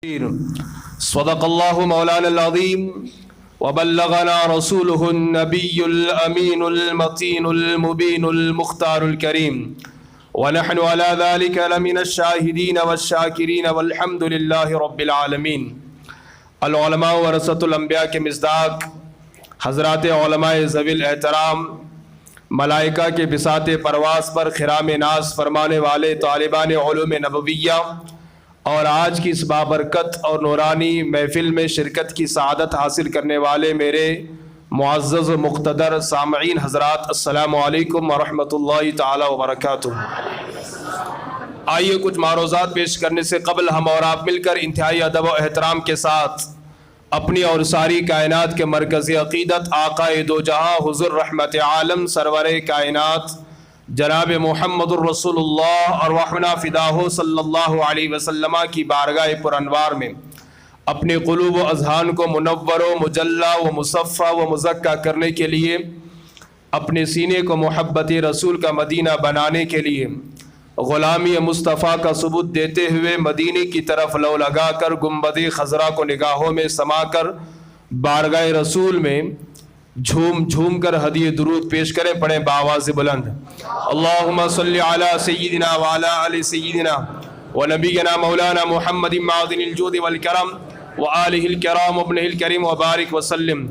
صدق الله مولانا العظيم وبلغنا رسوله النبي الأمين المتين المبين المختار الكريم ونحن على ذلك لمن الشاهدين والشاكرين والحمد لله رب العالمين۔ العلماء ورثۃ الانبیاء کے مصداق حضرات علماء ذوی الاحترام، ملائکہ کے بساط پرواز پر خرام ناز فرمانے والے طالبان علوم نبویہ اور آج کی اس بابرکت اور نورانی محفل میں شرکت کی سعادت حاصل کرنے والے میرے معزز و مقتدر سامعین حضرات، السلام علیکم ورحمۃ اللہ تعالی وبرکاتہ۔ آئیے کچھ معروضات پیش کرنے سے قبل ہم اور آپ مل کر انتہائی ادب و احترام کے ساتھ اپنی اور ساری کائنات کے مرکزی عقیدت آقا دو جہاں حضور رحمت عالم سرور کائنات جناب محمد الرسول اللہ ارواحنا فداہ صلی اللہ علیہ وسلم کی بارگاہ پر انوار میں اپنے قلوب و اذہان کو منور و مجلہ و مصفہ و مزکہ کرنے کے لیے، اپنے سینے کو محبت رسول کا مدینہ بنانے کے لیے، غلامی مصطفیٰ کا ثبوت دیتے ہوئے مدینے کی طرف لو لگا کر گنبد خضرا کو نگاہوں میں سما کر بارگاہ رسول میں جھوم جھوم کر ہدیہ درود پیش کریں۔ پڑھیں بآواز بلند، اللہم صلی علی سیدنا وعلی آل سیدنا ونبینا مولانا محمد معدن الجود والکرم وآلہ الکرام ابنہ الکریم وبارک وسلم۔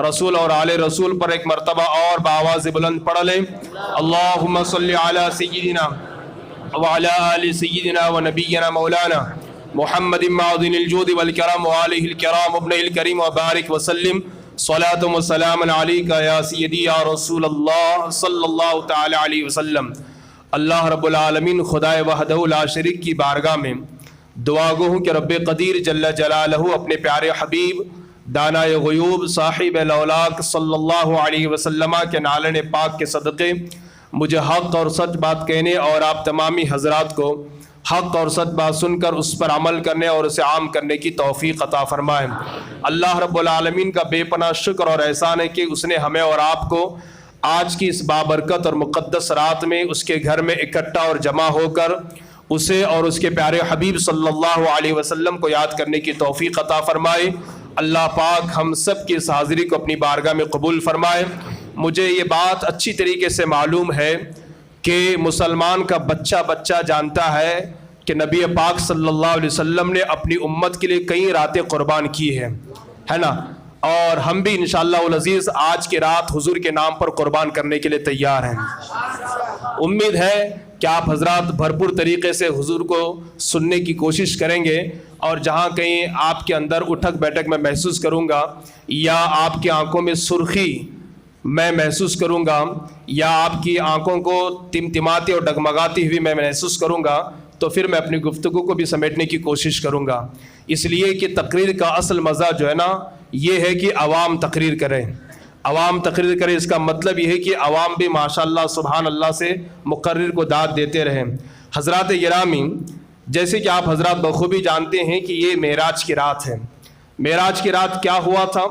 رسول اور آل رسول پر ایک مرتبہ اور بآواز بلند پڑھ لیں، اللہم صلی علی سیدنا وعلی آل سیدنا ونبینا مولانا محمد معدن الجود والکرم وآلہ الکرام ابنہ الکریم وبارک وسلم۔ صلاۃ و سلام علیک یا سیدی یا رسول اللہ صلی اللہ تعالی علیہ وسلم۔ اللہ رب العالمین خدائے وحدہ لا شریک کی بارگاہ میں دعا گو ہوں کہ رب قدیر جل جلالہ اپنے پیارے حبیب دانائے غیوب صاحب لولاک صلی اللہ علیہ وسلم کے نالن پاک کے صدقے مجھے حق اور سچ بات کہنے اور آپ تمامی حضرات کو حق اور سچ بات سن کر اس پر عمل کرنے اور اسے عام کرنے کی توفیق عطا فرمائے۔ اللہ رب العالمین کا بے پناہ شکر اور احسان ہے کہ اس نے ہمیں اور آپ کو آج کی اس بابرکت اور مقدس رات میں اس کے گھر میں اکٹھا اور جمع ہو کر اسے اور اس کے پیارے حبیب صلی اللہ علیہ وسلم کو یاد کرنے کی توفیق عطا فرمائے۔ اللہ پاک ہم سب کی اس حاضری کو اپنی بارگاہ میں قبول فرمائے۔ مجھے یہ بات اچھی طریقے سے معلوم ہے کہ مسلمان کا بچہ جانتا ہے کہ نبی پاک صلی اللہ علیہ وسلم نے اپنی امت کے لیے کئی راتیں قربان کی ہیں، ہے نا، اور ہم بھی انشاءاللہ العزیز آج کی رات حضور کے نام پر قربان کرنے کے لیے تیار ہیں۔ امید ہے کہ آپ حضرات بھرپور طریقے سے حضور کو سننے کی کوشش کریں گے، اور جہاں کہیں آپ کے اندر اٹھک بیٹھک میں محسوس کروں گا یا آپ کی آنکھوں میں سرخی میں محسوس کروں گا یا آپ کی آنکھوں کو تمتماتی اور ڈگمگاتی ہوئی میں محسوس کروں گا تو پھر میں اپنی گفتگو کو بھی سمیٹنے کی کوشش کروں گا، اس لیے کہ تقریر کا اصل مزہ جو ہے نا یہ ہے کہ عوام تقریر کریں، عوام تقریر کرے۔ اس کا مطلب یہ ہے کہ عوام بھی ماشاءاللہ سبحان اللہ سے مقرر کو داد دیتے رہیں۔ حضرات گرامی، جیسے کہ آپ حضرات بخوبی جانتے ہیں کہ یہ معراج کی رات ہے۔ معراج کی رات کیا ہوا تھا؟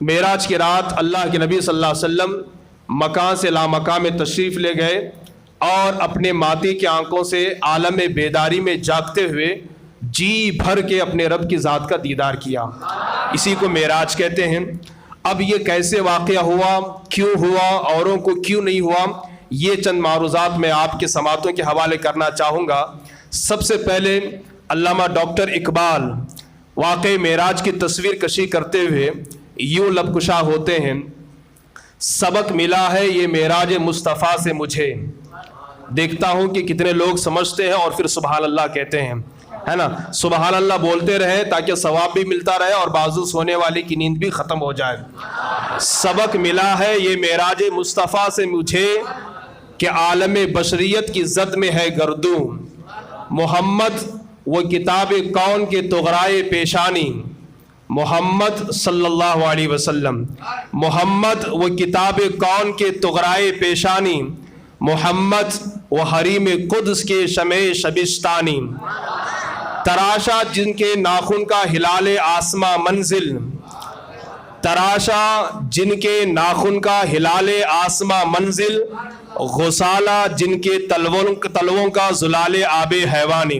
معراج کی رات اللہ کے نبی صلی اللہ علیہ وسلم مکان سے لامکان میں تشریف لے گئے اور اپنے ماتی کی آنکھوں سے عالم بیداری میں جاگتے ہوئے جی بھر کے اپنے رب کی ذات کا دیدار کیا، اسی کو معراج کہتے ہیں۔ اب یہ کیسے واقعہ ہوا، کیوں ہوا، اوروں کو کیوں نہیں ہوا، یہ چند معروضات میں آپ کے سماعتوں کے حوالے کرنا چاہوں گا۔ سب سے پہلے علامہ ڈاکٹر اقبال واقع معراج کی تصویر کشی کرتے ہوئے یوں لب کشا ہوتے ہیں، سبق ملا ہے یہ معراج مصطفیٰ سے مجھے۔ دیکھتا ہوں کہ کتنے لوگ سمجھتے ہیں اور پھر سبحان اللہ کہتے ہیں، ہے نا، سبحان اللہ بولتے رہیں تاکہ ثواب بھی ملتا رہے اور بازو سونے والے کی نیند بھی ختم ہو جائے۔ سبق ملا ہے یہ معراج مصطفیٰ سے مجھے کہ عالم بشریت کی زد میں ہے گردوں، محمد وہ کتاب کون کے طغرائے پیشانی، محمد صلی اللہ علیہ وسلم، محمد وہ کتاب کون کے طغرائے پیشانی، محمد وہ حریم قدس کے شمع شبستانی، تراشا جن کے ناخن کا ہلال آسماں منزل، تراشا جن کے ناخن کا ہلال آسماں منزل، غسالہ جن کے تلووں کا زلال آب حیوانی،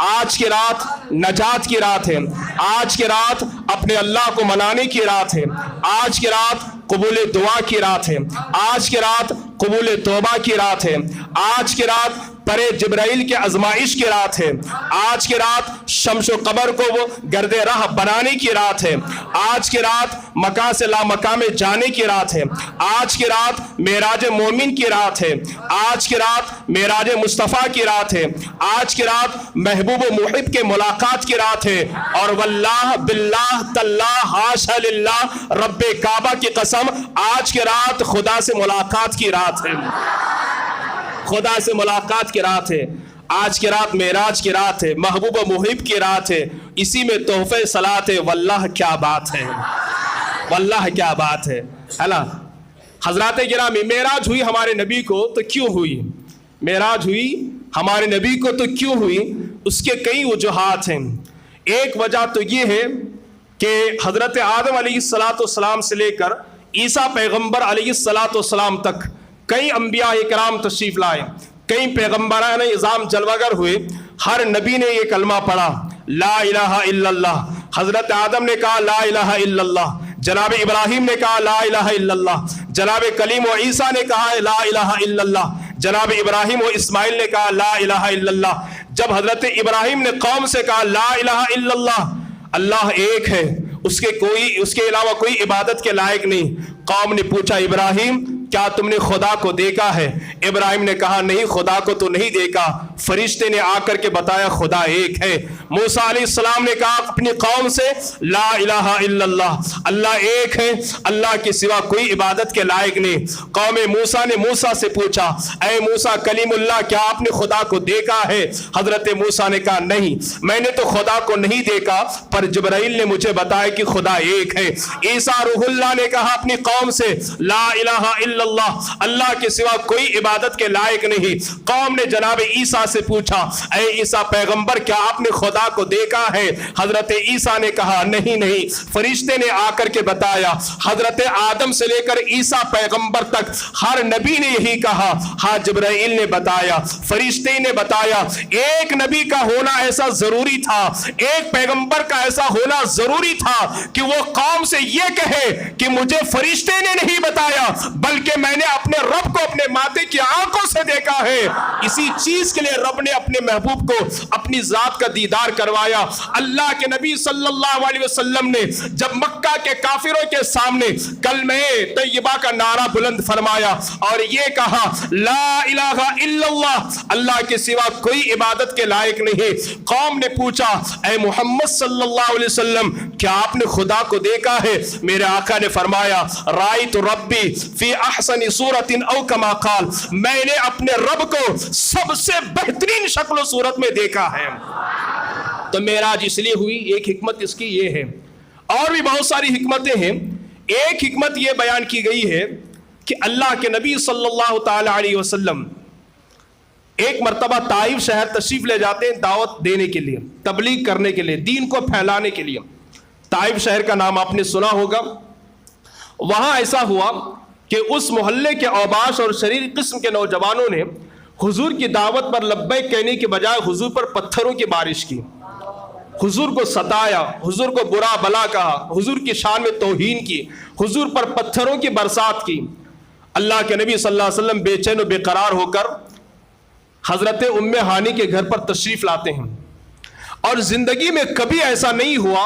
آج کی رات نجات کی رات ہے، آج کی رات اپنے اللہ کو منانے کی رات ہے، آج کی رات قبول دعا کی رات ہے، آج کی رات قبول توبہ کی رات ہے، آج کی رات پرے جبرائیل کے آزمائش کی رات ہے، آج کی رات شمس و قمر کو وہ گرد راہ بنانے کی رات ہے، آج کی رات مکان سے لا مکان میں جانے کی رات ہے، آج کی رات معراج مومن کی رات ہے، آج کی رات معراج مصطفیٰ کی رات ہے، آج کی رات محبوب و محب کے ملاقات کی رات ہے، اور واللہ باللہ تاللہ حاشا للہ رب کعبہ کی قسم آج کی رات خدا سے ملاقات کی رات ہے، خدا سے ملاقات کی رات ہے، آج کی رات معراج کی رات ہے، محبوب و محب کی رات ہے، اسی میں تحفے صلات ہے، واللہ کیا بات ہے، واللہ کیا بات ہے نا۔ حضرات گرامی، معراج ہوئی ہمارے نبی کو تو کیوں ہوئی؟ معراج ہوئی ہمارے نبی کو تو کیوں ہوئی؟ اس کے کئی وجوہات ہیں۔ ایک وجہ تو یہ ہے کہ حضرت آدم علیہ السلام سے لے کر عیسیٰ پیغمبر علیہ السلام تک کئی انبیاء کرام تشریف لائے، کئی پیغمبران اعظام جلوگر ہوئے، ہر نبی نے یہ کلمہ پڑھا لا الہ الا اللہ۔ حضرت آدم نے کہا لا الہ الا اللہ، جناب ابراہیم نے کہا لا الہ الا اللہ، جناب کلیم و عیسیٰ نے کہا لا الہ الا اللہ، جناب ابراہیم و اسماعیل نے کہا لا الہ الا اللہ۔ جب حضرت ابراہیم نے قوم سے کہا لا الہ الا اللہ، اللہ ایک ہے، اس کے علاوہ کوئی عبادت کے لائق نہیں، قوم نے پوچھا ابراہیم کیا تم نے خدا کو دیکھا ہے؟ ابراہیم نے کہا نہیں، خدا کو تو نہیں دیکھا، فرشتے نے آ کر کے بتایا خدا ایک ہے۔ موسیٰ علیہ السلام نے کہا اپنی قوم سے لا الہ الا اللہ، اللہ ایک ہے، اللہ کے سوا کوئی عبادت کے لائق نہیں۔ قوم موسیٰ نے موسیٰ سے پوچھا اے موسیٰ کلیم اللہ کیا آپ نے خدا کو دیکھا ہے؟ حضرت موسیٰ نے کہا نہیں، میں نے تو خدا کو نہیں دیکھا، پر جبرائیل نے مجھے بتایا کہ خدا ایک ہے۔ عیسیٰ روح اللہ نے کہا اپنی قوم سے لا الہ الا اللہ، اللہ کے سوا کوئی عبادت کے لائق نہیں۔ قوم نے جناب عیسیٰ سے پوچھا اے عیسیٰ پیغمبر کیا آپ نے خدا کو دیکھا ہے؟ حضرت عیسیٰ نے کہا نہیں، فرشتے نے آ کر کے بتایا۔ حضرت آدم سے لے کر عیسیٰ پیغمبر تک ہر نبی نے یہی کہا، ہاں جبرائیل نے بتایا، فرشتے نے بتایا۔ ایک نبی کا ہونا ایسا ضروری تھا، ایک پیغمبر کا ایسا ہونا ضروری تھا کہ وہ قوم سے یہ کہے کہ مجھے فرشتے نے نہیں بتایا بلکہ میں نے اپنے رب کو اپنے ماتے کی آنکھوں سے دیکھا ہے۔ اسی چیز کے لیے رب نے اپنے محبوب کو اپنی ذات کا دیدار کروایا۔ اللہ کے نبی صلی اللہ علیہ وسلم نے جب مکہ کے کافروں کے سامنے کلمہ طیبہ کا نعرہ بلند فرمایا اور یہ کہا لا الہ الا اللہ، اللہ کے سوا کوئی عبادت کے لائق نہیں، قوم نے پوچھا اے محمد صلی اللہ علیہ وسلم کیا آپ نے خدا کو دیکھا ہے؟ میرے آقا نے فرمایا رأیت ربی فی احسن صورت او کما قال، میں نے اپنے رب کو سب سے بہترین شکل و صورت میں دیکھا ہے۔ تو معراج اس لیے ہوئی، ایک حکمت اس کی یہ ہے، اور بھی بہت ساری حکمتیں ہیں۔ ایک حکمت یہ بیان کی گئی ہے کہ اللہ کے نبی صلی اللہ تعالی علیہ وسلم ایک مرتبہ طائف شہر تشریف لے جاتے ہیں دعوت دینے کے لیے، تبلیغ کرنے کے لیے، دین کو پھیلانے کے لیے۔ طائف شہر کا نام آپ نے سنا ہوگا۔ وہاں ایسا ہوا کہ اس محلے کے اوباش اور شریر قسم کے نوجوانوں نے حضور کی دعوت پر لبیک کہنے کے بجائے حضور پر پتھروں کی بارش کی، حضور کو ستایا، حضور کو برا بلا کہا، حضور کی شان میں توہین کی، حضور پر پتھروں کی برسات کی۔ اللہ کے نبی صلی اللہ علیہ وسلم بے چین و بے قرار ہو کر حضرت ام ہانی کے گھر پر تشریف لاتے ہیں، اور زندگی میں کبھی ایسا نہیں ہوا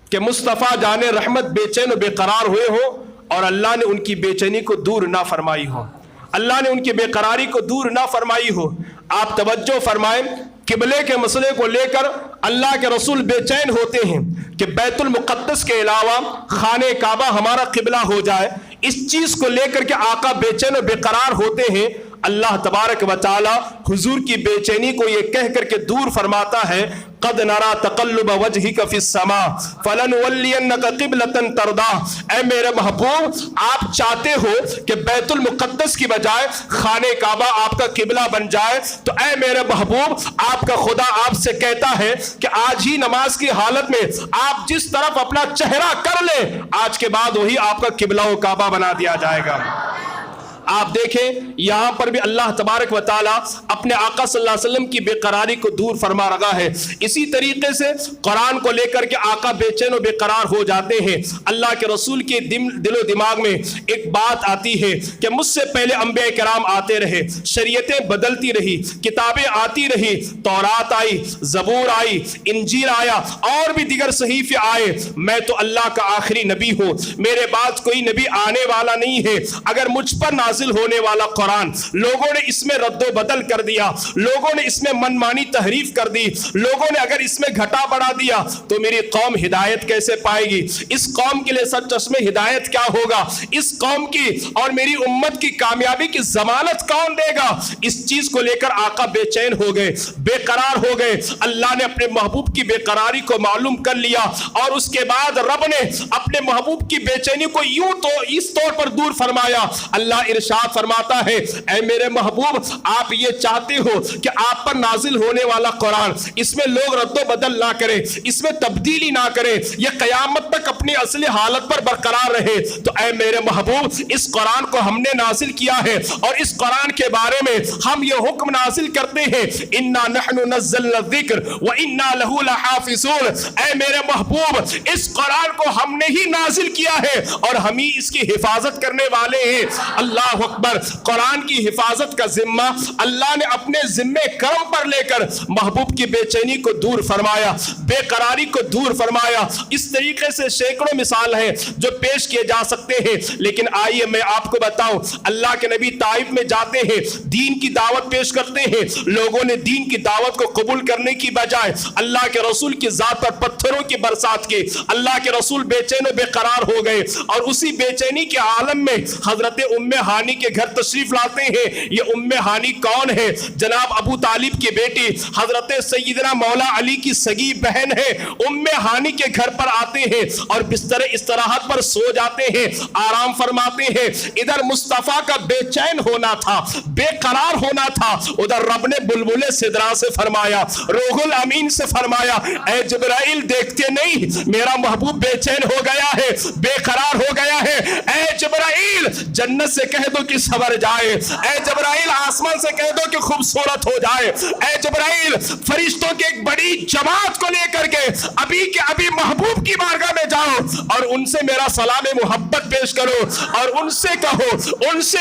کہ مصطفیٰ جان رحمت بے چین و بے قرار ہوئے ہو اور اللہ نے ان کی بے چینی کو دور نہ فرمائی ہو، اللہ نے ان کی بے قراری کو دور نہ فرمائی ہو۔ آپ توجہ فرمائیں، قبلے کے مسئلے کو لے کر اللہ کے رسول بے چین ہوتے ہیں کہ بیت المقدس کے علاوہ خانہ کعبہ ہمارا قبلہ ہو جائے، اس چیز کو لے کر کے آقا بے چین و بے قرار ہوتے ہیں۔ اللہ تبارک و تعالی حضور کی بے چینی کو یہ کہہ کر کے دور فرماتا ہے قد نرا تقلب وجہک فی السماء فلنولینک قبلۃ ترضاها۔ اے میرے محبوب آپ چاہتے ہو کہ بیت المقدس کی بجائے خانہ کعبہ آپ کا قبلہ بن جائے، تو اے میرے محبوب آپ کا خدا آپ سے کہتا ہے کہ آج ہی نماز کی حالت میں آپ جس طرف اپنا چہرہ کر لیں، آج کے بعد وہی آپ کا قبلہ و کعبہ بنا دیا جائے گا۔ آپ دیکھیں یہاں پر بھی اللہ تبارک و تعالیٰ اپنے آقا صلی اللہ علیہ وسلم کی بے قراری کو دور فرما رہا ہے. اسی طریقے سے قرآن کو لے کر کے آقا بے چین و بے قرار ہو جاتے ہیں. اللہ کے رسول کے دل و دماغ میں ایک بات آتی ہے کہ مجھ سے پہلے انبیاء کرام آتے رہے, شریعتیں بدلتی رہی, کتابیں آتی رہی, تورات آئی, زبور آئی, انجیل آیا اور بھی دیگر صحیفے آئے, میں تو اللہ کا آخری نبی ہوں, میرے بعد کوئی نبی آنے والا نہیں ہے. اگر مجھ پر نازل ہونے والا قرآن لوگوں نے اس میں رد و بدل کر دیا, لوگوں نے اس میں من مانی تحریف کر دی, لوگوں نے اگر اس میں گھٹا بڑھا دیا تو میری قوم ہدایت کیسے پائے گی؟ اس قوم کے لیے سچ چشمے ہدایت کیا ہوگا؟ اس قوم کی اور میری امت کی کامیابی کی ضمانت کون دے گا؟ اس چیز کو لے کر آقا بے چین ہو گئے, بے قرار ہو گئے. اللہ نے اپنے محبوب کی بے قراری کو معلوم کر لیا اور اس کے بعد رب نے اپنے محبوب کی بے چینی کو یوں تو اس طور پر دور فرمایا. اللہ ارشاد فرماتا ہے, اے میرے محبوب آپ یہ چاہتے ہو کہ آپ پر نازل ہونے والا قرآن اس میں لوگ رد و بدل نہ کریں, اس میں تبدیلی نہ کریں, یہ قیامت تک اپنی اصلی حالت پر برقرار رہے, تو اے میرے محبوب اس قرآن کو ہم نے نازل کیا ہے اور اس قرآن کے بارے میں ہم یہ حکم نازل کرتے ہیں, انا نحن نزلنا الذکر وانا لہ لحافظون. اے میرے محبوب اس قرآن کو ہم نے ہی نازل کیا ہے اور ہم ہی اس کی حفاظت کرنے والے ہیں. اللہ اکبر. قرآن کی حفاظت کا ذمہ اللہ نے اپنے ذمے کرم پر لے کر محبوب کی بے چینی کو دور فرمایا, بے قراری کو دور فرمایا. اس طریقے سے سینکڑوں مثال ہیں جو پیش کیے جا سکتے ہیں, لیکن آئیے میں آپ کو بتاؤں. اللہ کے نبی طائف میں جاتے ہیں, دین کی دعوت پیش کرتے ہیں, لوگوں نے دین کی دعوت کو قبول کرنے کی بجائے اللہ کے رسول کی ذات پر پتھروں کی برسات کی. اللہ کے رسول بے چین و بے قرار ہو گئے اور اسی بے چینی کے عالم میں حضرت ام ہانی کے گھر تشریف لاتے ہیں. یہ ام ہانی کون ہے؟ جناب ابو طالب کی بیٹی حضرت سیدنا مولا علی کی سگی بہن ہے. ام ہانی کے گھر پر آتے ہیں اور بستر استراحت پر سو جاتے ہیں, آرام فرماتے ہیں. ادھر مصطفیٰ کا بے چین ہونا تھا, بے قرار ہونا تھا, ادھر رب نے بلبل سدرا سے فرمایا, روح الامین سے فرمایا, اے جبرائیل دیکھتے نہیں میرا محبوب بے چین ہو گیا ہے, بے قرار ہو گیا ہے. اے جبرائیل جنت سے کہہ دو کہ سنور جائے, اے جبرائیل آسمان سے کہہ دو کہ خوبصورت ہو جائے, اے جبرائیل فرشتوں کی ایک بڑی جماعت کو لے کر کے ابھی کے ابھی محبوب کی بارگاہ میں جاؤ اور ان سے میرا سلام محبت پیش کرو اور ان سے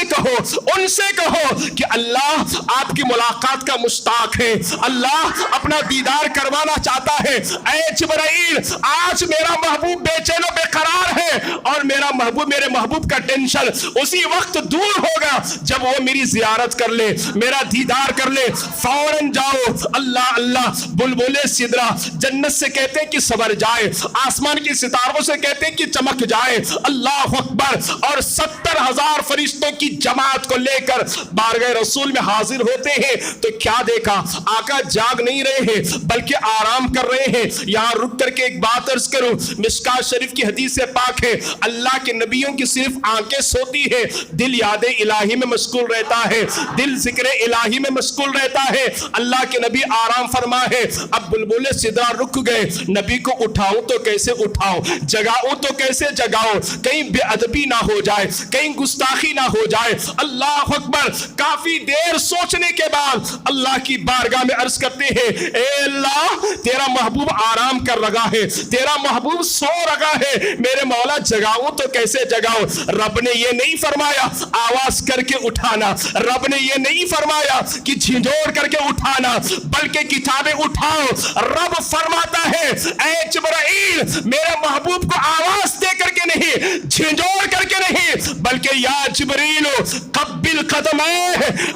کہو کہ اللہ آپ کی ملاقات کا مشتاق ہے, اللہ اپنا دیدار کروانا چاہتا ہے. اے جبرائیل آج میرا محبوب بے چین و بے قرار ہے اور میرے محبوب کا ٹینشن اسی وقت دور ہوگا جب وہ میری زیارت کر لے, میرا دیدار کر لے. فوراً جاؤ. اللہ اللہ بلبل سدرا جنت سے کہتے ہیں کہ سنور جائے, آسمان کی ستاروں سے کہتے ہیں کہ چمک جائے. اللہ اکبر. اور 70,000 فرشتوں کی جماعت کو لے کر بارگاہ رسول میں حاضر ہوتے ہیں تو کیا دیکھا؟ آقا جاگ نہیں رہے ہیں بلکہ آرام کر رہے ہیں. یہاں رک کر کے ایک بات عرض کروں, مشکات شریف کی حدیث سے پاک ہے, اللہ کے نبیوں کی صرف آنکھیں سوتی ہے, دل یاد الہی میں مشغول رہتا ہے, دل ذکر الہی میں مشغول رہتا ہے. اللہ کے نبی آرام فرما ہے. اب بلبل سدرا رک گئے, نبی کو اٹھاؤں تو کیسے اٹھاؤں, جگاؤں تو کیسے جگاؤں, کہیں بے ادبی نہ ہو جائے, کہیں گستاخی نہ ہو جائے. اللہ اکبر. کافی دیر سوچنے کے بعد اللہ کی بارگاہ میں عرض کرتے ہیں, اے اللہ تیرا محبوب آرام کر رہا ہے, تیرا محبوب سو رہا ہے, میرے مولا جگاؤں تو کیسے جگاؤں. رب نے یہ نہیں فرمایا آواز کر کے اٹھانا, رب نے یہ نہیں فرمایا کہ جھنجھوڑ کر کے اٹھانا, بلکہ کتابیں اٹھاؤ. رب فرماتا ہے اے جبرائیل میرے محبوب کو آواز دے کر کے نہیں, جھنجھوڑ کر کے نہیں, بلکہ یا جبریل قبل قدمے,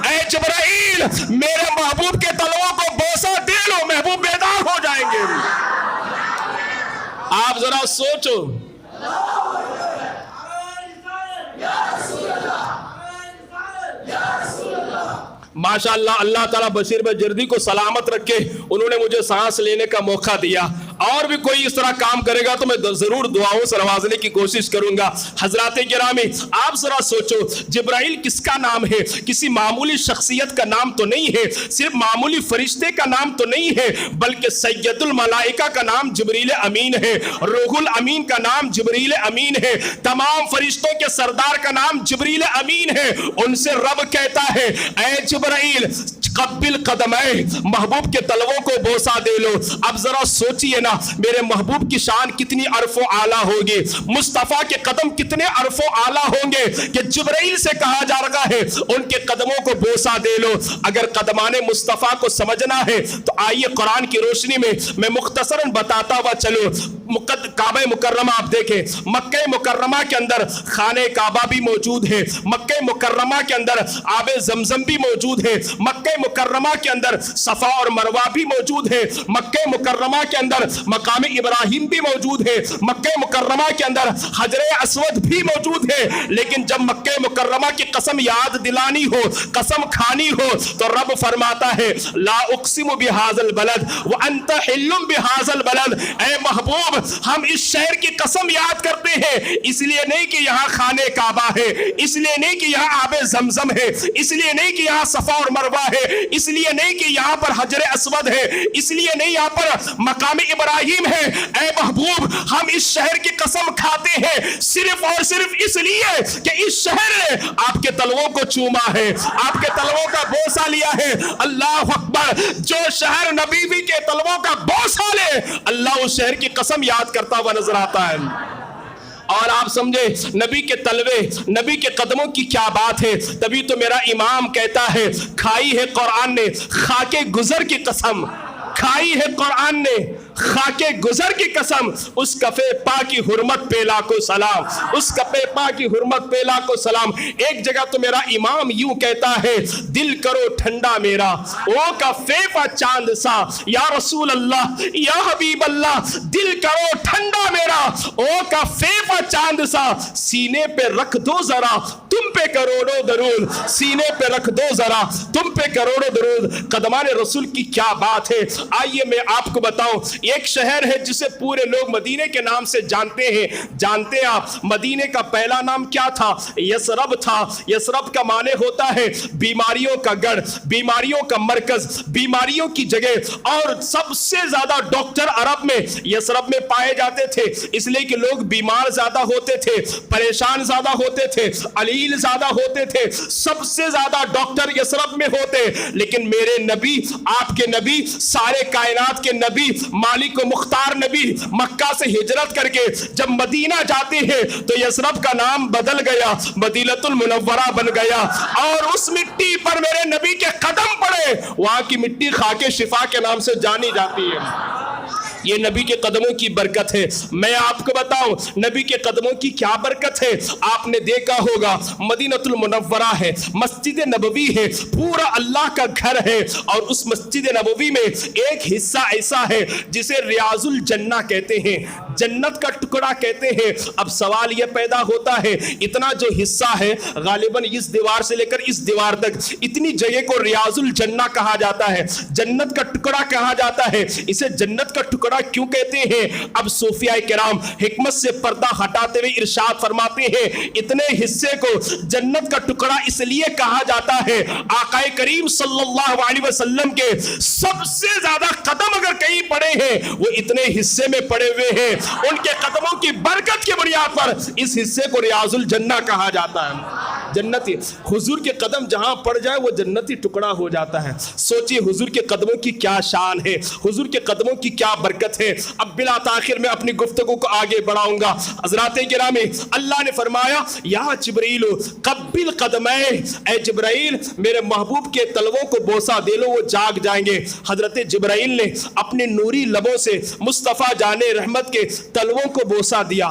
اے جبرائیل میرے محبوب کے تلووں کو بوسہ دے لو, محبوب بیدار ہو جائیں گے. آپ ذرا سوچو. ماشاءاللہ اللہ تعالیٰ بشیر بھائی جردی کو سلامت رکھے, انہوں نے مجھے سانس لینے کا موقع دیا اور بھی کوئی اس طرح کام کرے گا تو میں ضرور دعاؤں سے نوازنے کی کوشش کروں گا۔ حضرات گرامی، آپ ذرا سوچو، جبرائیل کس کا نام ہے؟ کسی معمولی شخصیت کا نام تو نہیں ہے، صرف معمولی فرشتے کا نام تو نہیں ہے، بلکہ سید الملائکہ کا نام جبریل امین ہے، روح الامین کا نام جبریل امین ہے، تمام فرشتوں کے سردار کا نام جبریل امین ہے۔ ان سے رب کہتا ہے، اے جبرائیل قبل قدمے، محبوب کے تلووں کو بوسہ دے لو۔ اب ذرا سوچئے نا، میرے محبوب کی شان کتنی عرف و اعلیٰ ہوگی، مصطفیٰ کے قدم کتنے عرف و اعلیٰ ہوں گے کہ جبرائیل سے کہا جا رہا ہے ان کے قدموں کو بوسہ دے لو۔ اگر قدمان مصطفیٰ کو سمجھنا ہے تو آئیے قرآن کی روشنی میں مختصراً بتاتا ہوا چلو۔ کعبہ مکرمہ آپ دیکھیں، مکہ مکرمہ کے اندر خانہ کعبہ بھی موجود ہے، مکہ مکرمہ کے اندر آب زمزم بھی موجود ہے، مکہ مکرمہ کے اندر صفا اور مروہ بھی موجود ہے، مکہ مکرمہ کے اندر مقام ابراہیم بھی موجود ہے، مکہ مکرمہ کے اندر حجر اسود بھی موجود ہے۔ لیکن جب مکہ مکرمہ کی قسم یاد دلانی ہو، قسم کھانی ہو، تو رب فرماتا ہے لا اقسم بہذا البلد وانت حل بہذا البلد، اے محبوب ہم اس شہر کی قسم یاد کرتے ہیں، اس لیے نہیں کہ یہاں خانہ کعبہ ہے، اس لیے نہیں کہ یہاں آب زمزم ہے، اس لیے نہیں کہ یہاں صفا اور مروہ ہے، اس لیے نہیں کہ یہاں پر حجر اسود ہے، اس لیے نہیں یہاں پر مقام ابراہیم ہے۔ اے محبوب ہم اس شہر کی قسم کھاتے ہیں صرف اور صرف اس لیے کہ اس شہر نے آپ کے تلووں کو چوما ہے، آپ کے تلووں کا بوسہ لیا ہے۔ اللہ اکبر، جو شہر نبی کے تلووں کا بوسہ لے، اللہ اس شہر کی قسم یاد کرتا ہوا نظر آتا ہے۔ اور آپ سمجھے نبی کے تلوے، نبی کے قدموں کی کیا بات ہے۔ تبھی تو میرا امام کہتا ہے کھائی ہے قرآن نے خاکے گزر کی قسم، کھائی ہے قرآن نے خاکے گزر کی قسم، اس کفے پا کی حرمت پہ لاکھوں سلام، اس کفے پا کی حرمت پہ لاکھوں سلام۔ ایک جگہ تو میرا امام یوں کہتا ہے دل کرو ٹھنڈا میرا او کفے پا چاند سا، یا رسول اللہ یا حبیب اللہ دل کرو ٹھنڈا میرا او کفے پا چاند سا، سینے پہ رکھ دو ذرا تم پہ کروڑوں درود، سینے پہ رکھ دو ذرا تم پہ کروڑوں درود۔ قدمان رسول کی کیا بات ہے۔ آئیے میں آپ کو بتاؤں، ایک شہر ہے جسے پورے لوگ مدینے کے نام سے جانتے ہیں۔ جانتے ہیں آپ مدینے کا پہلا نام کیا تھا؟ یثرب تھا۔ یثرب کا معنی ہوتا ہے بیماریوں کا گڑھ، بیماریوں کا مرکز، بیماریوں کی جگہ، اور سب سے زیادہ ڈاکٹر عرب میں یثرب میں پائے جاتے تھے، اس لیے کہ لوگ بیمار زیادہ ہوتے تھے، پریشان زیادہ ہوتے تھے، علیل زیادہ ہوتے تھے، سب سے زیادہ ڈاکٹر یثرب میں ہوتے۔ لیکن میرے نبی، آپ کے نبی، سارے کائنات کے نبی، مالک و مختار نبی مکہ سے ہجرت کر کے جب مدینہ جاتے ہیں تو یثرب کا نام بدل گیا، مدینۃ المنورہ بن گیا، اور اس مٹی پر میرے نبی کے قدم پڑے، وہاں کی مٹی خاک شفا کے نام سے جانی جاتی ہے۔ یہ نبی کے قدموں کی برکت ہے۔ میں آپ کو بتاؤں نبی کے قدموں کی کیا برکت ہے۔ آپ نے دیکھا ہوگا مدینۃ المنورہ ہے، مسجد نبوی ہے، پورا اللہ کا گھر ہے، اور اس مسجد نبوی میں ایک حصہ ایسا ہے جسے ریاض الجنہ کہتے ہیں، جنت کا ٹکڑا کہتے ہیں۔ اب سوال یہ پیدا ہوتا ہے اتنا جو حصہ ہے غالباً اس دیوار سے لے کر اس دیوار تک اتنی جگہ کو ریاض الجنہ کہا جاتا ہے، جنت کا ٹکڑا کہا جاتا ہے۔ اسے جنت کا ٹکڑا کیوں کہتے ہیں؟ اب صوفیاء کرام حکمت سے پردہ ہٹاتے ہوئے ارشاد فرماتے ہیں اتنے حصے کو جنت کا ٹکڑا اس لیے کہا جاتا ہے، آقا کریم صلی اللہ علیہ وسلم کے سب سے زیادہ قدم اگر کہیں پڑے ہیں وہ اتنے حصے میں پڑے ہوئے ہیں، ان کے قدموں کی برکت کی بنیاد پر اس حصے کو ریاض الجنہ کہا جاتا ہے۔ جنتی حضور کے قدم جہاں پڑ جائے وہ جنتی ٹکڑا ہو جاتا ہے۔ سوچئے حضور کے قدموں کی کیا شان ہے، حضور کے قدموں کی کیا برکت ہے۔ اب بلا تاخیر میں اپنی گفتگو کو آگے بڑھاؤں گا۔ حضرات گرامی، اللہ نے فرمایا یا جبرائیل قبل قدمے، اے جبرائیل میرے محبوب کے تلووں کو بوسہ دے لو، وہ جاگ جائیں گے۔ حضرت جبرائیل نے اپنے نوری لبوں سے مصطفیٰ جان رحمت کے تلووں کو بوسہ دیا،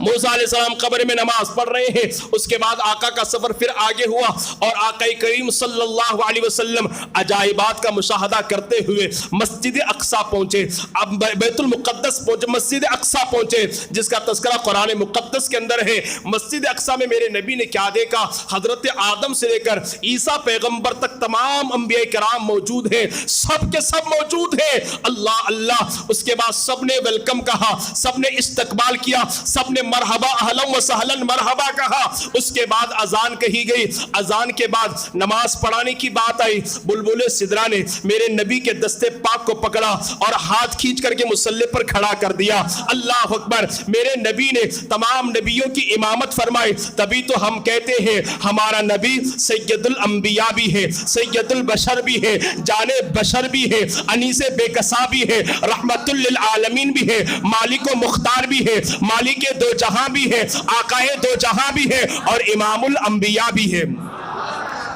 موسیٰ علیہ السلام قبر میں نماز پڑھ رہے ہیں. اس کے بعد آقا کا سفر پھر آگے ہوا اور آقا کریم صلی اللہ علیہ وسلم عجائبات کا مشاہدہ کرتے ہوئے مسجد اقصیٰ پہنچے. اب بیت المقدس پہنچے, مسجد اقصیٰ پہنچے جس کا تذکرہ قرآن مقدس کے اندر ہے. مسجد اقصیٰ میں میرے نبی نے کیا دیکھا؟ حضرت آدم سے لے کر عیسیٰ پیغمبر تک تمام انبیاء کرام موجود ہیں, سب کے سب موجود ہیں. اللہ اللہ. اس کے بعد سب نے ویلکم کہا, سب نے استقبال کیا, سب نے مرحبا اہلا و سہلا مرحبا کہا. اس کے بعد اذان کہی گئی. اذان کے بعد نماز پڑھانے کی بات آئی. بلبل سدرا نے میرے نبی کے دستے پاک کو پکڑا اور ہاتھ کھینچ کر کے مصلی پر کھڑا کر دیا. اللہ اکبر. میرے نبی نے تمام نبیوں کی امامت فرمائی. تبھی تو ہم کہتے ہیں ہمارا نبی سید الانبیاء بھی ہے, سید البشر بھی ہے, جان بشر بھی ہے, انیس بے کسا بھی ہے, رحمت للعالمین بھی ہے, مالک و مختار بھی ہے, مالک دو جہاں بھی ہے, آقائے دو جہاں بھی ہے اور امام الانبیاء بھی ہے.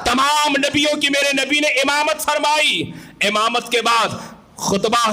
تمام نبیوں کی میرے نبی نے امامت فرمائی. امامت کے بعد خطبہ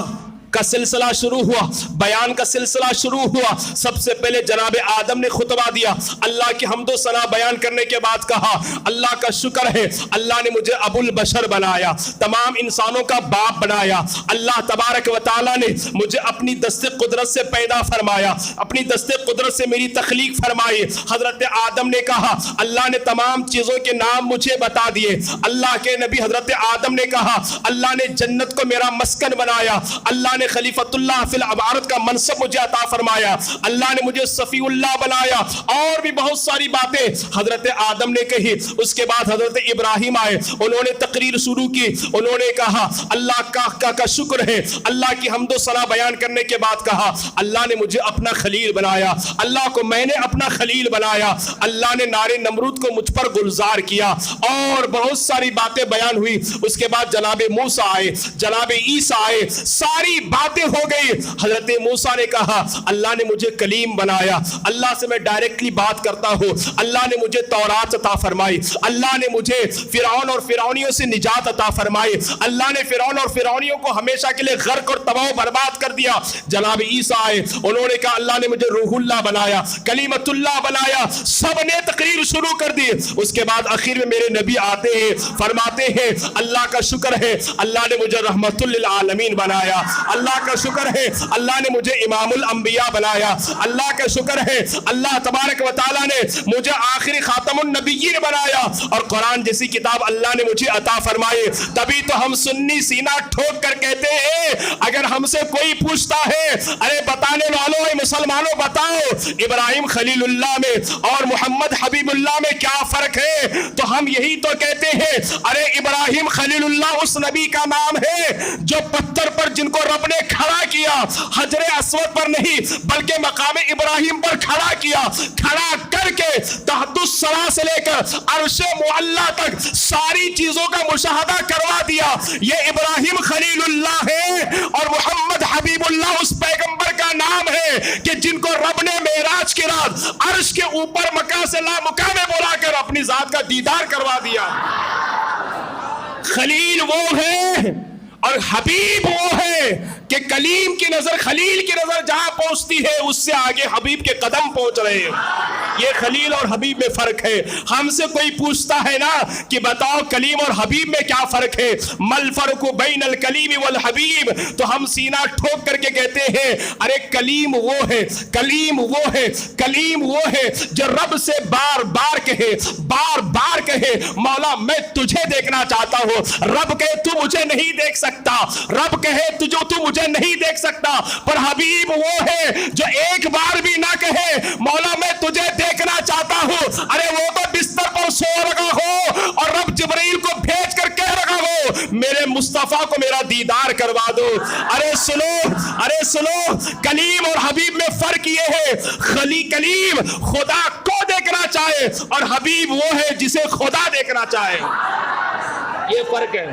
کا سلسلہ شروع ہوا, بیان کا سلسلہ شروع ہوا. سب سے پہلے جناب آدم نے خطبہ دیا. اللہ کی حمد و ثنا بیان کرنے کے بعد کہا اللہ کا شکر ہے اللہ نے مجھے ابو البشر بنایا, تمام انسانوں کا باپ بنایا. اللہ تبارک و تعالی نے مجھے اپنی دست قدرت سے پیدا فرمایا, اپنی دست قدرت سے میری تخلیق فرمائی. حضرت آدم نے کہا اللہ نے تمام چیزوں کے نام مجھے بتا دیے. اللہ کے نبی حضرت آدم نے کہا اللہ نے جنت کو میرا مسکن بنایا, اللہ نے خلیفۃ اللہ فی العبارت کا منصب مجھے عطا فرمایا, اللہ نے مجھے صفی اللہ بنایا, اور بھی بہت ساری باتیں حضرت آدم نے کہی. اس کے بعد حضرت ابراہیم آئے, انہوں نے تقریر شروع کی. انہوں نے کہا اللہ کا شکر ہے. اللہ کی حمد و ثنا بیان کرنے کے بعد کہا اللہ نے مجھے اپنا خلیل بنایا, اللہ کو میں نے اپنا خلیل بنایا, اللہ نے نار نمرود کو مجھ پر گلزار کیا, اور بہت ساری باتیں بیان ہوئی. اس کے بعد جناب موسیٰ آئے, جناب عیسیٰ آئے, ساری باتیں ہو گئی. حضرت موسیٰ نے کہا اللہ نے مجھے کلیم بنایا, اللہ سے میں ڈائریکٹلی بات کرتا ہوں, اللہ نے مجھے تورات عطا فرمائی, اللہ نے مجھے فرعون اور فرعونیوں سے نجات عطا فرمائی, اللہ نے فرعون اور فرعونیوں کو ہمیشہ کے لیے غرق اور تباہ و برباد کر دیا. جناب عیسیٰ آئے, انہوں نے کہا اللہ نے مجھے روح اللہ بنایا, کلیمت اللہ بنایا. سب نے تقریر شروع کر دی. اس کے بعد آخر میں میرے نبی آتے ہیں, فرماتے ہیں اللہ کا شکر ہے اللہ نے مجھے رحمت للعالمین بنایا, اللہ کا شکر ہے اللہ نے مجھے امام الانبیاء بنایا, اللہ کا شکر ہے اللہ تبارک و تعالی نے مجھے آخری خاتم النبیین بنایا, اور قرآن جیسی کتاب اللہ نے مجھے عطا فرمائی. تبھی تو ہم سنی سینہ ٹھوک کر کہتے ہیں اگر ہم سے کوئی پوچھتا ہے ارے بتانے والوں اے مسلمانوں بتاؤ ابراہیم خلیل اللہ میں اور محمد حبیب اللہ میں کیا فرق ہے, تو ہم یہی تو کہتے ہیں ارے ابراہیم خلیل اللہ اس نبی کا نام ہے جو پتھر پر جن کو رب نے کھڑا کیا, حجر اسود پر نہیں بلکہ مقام ابراہیم پر کھڑا کیا, کھڑا کر کے تحت الثری سے لے کر عرش معلی تک ساری چیزوں کا مشاہدہ کروا دیا. یہ ابراہیم خلیل اللہ ہے اور محمد حبیب اللہ اس پیغمبر کا نام ہے کہ جن کو رب نے معراج کی رات عرش کے اوپر مکان سے لا مقام بلا کر اپنی ذات کا دیدار کروا دیا. خلیل وہ ہے اور حبیب وہ ہے کہ کلیم کی نظر خلیل کی نظر جہاں پہنچتی ہے اس سے آگے حبیب کے قدم پہنچ رہے ہیں. یہ خلیل اور حبیب میں فرق ہے. ہم سے کوئی پوچھتا ہے نا کہ بتاؤ کلیم اور حبیب میں کیا فرق ہے, مل فرق بین الکلیم والحبیب, تو ہم سینہ ٹھوک کر کے کہتے ہیں ارے کلیم وہ ہے, کلیم وہ ہے, کلیم وہ ہے جو رب سے بار بار کہے مولا میں تجھے دیکھنا چاہتا ہوں. رب کہے تو مجھے نہیں دیکھ سکتا, رب کہے تو مجھے نہیں دیکھ سکتا, پر حبیب وہ ہے جو ایک بار بھی نہ کہے مولا میں تجھے دیکھنا چاہتا ہوں. ارے وہ تو بستر پر سو رہا ہو اور رب جبرائیل کو بھیج کر کہہ رہا ہو میرے مصطفیٰ کو میرا دیدار کروا دو. ارے سنو کلیم اور حبیب میں فرق یہ ہے کلیم خدا کو دیکھنا چاہے اور حبیب وہ ہے جسے خدا دیکھنا چاہے. یہ فرق ہے.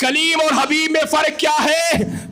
کلیم اور حبیب میں فرق کیا ہے؟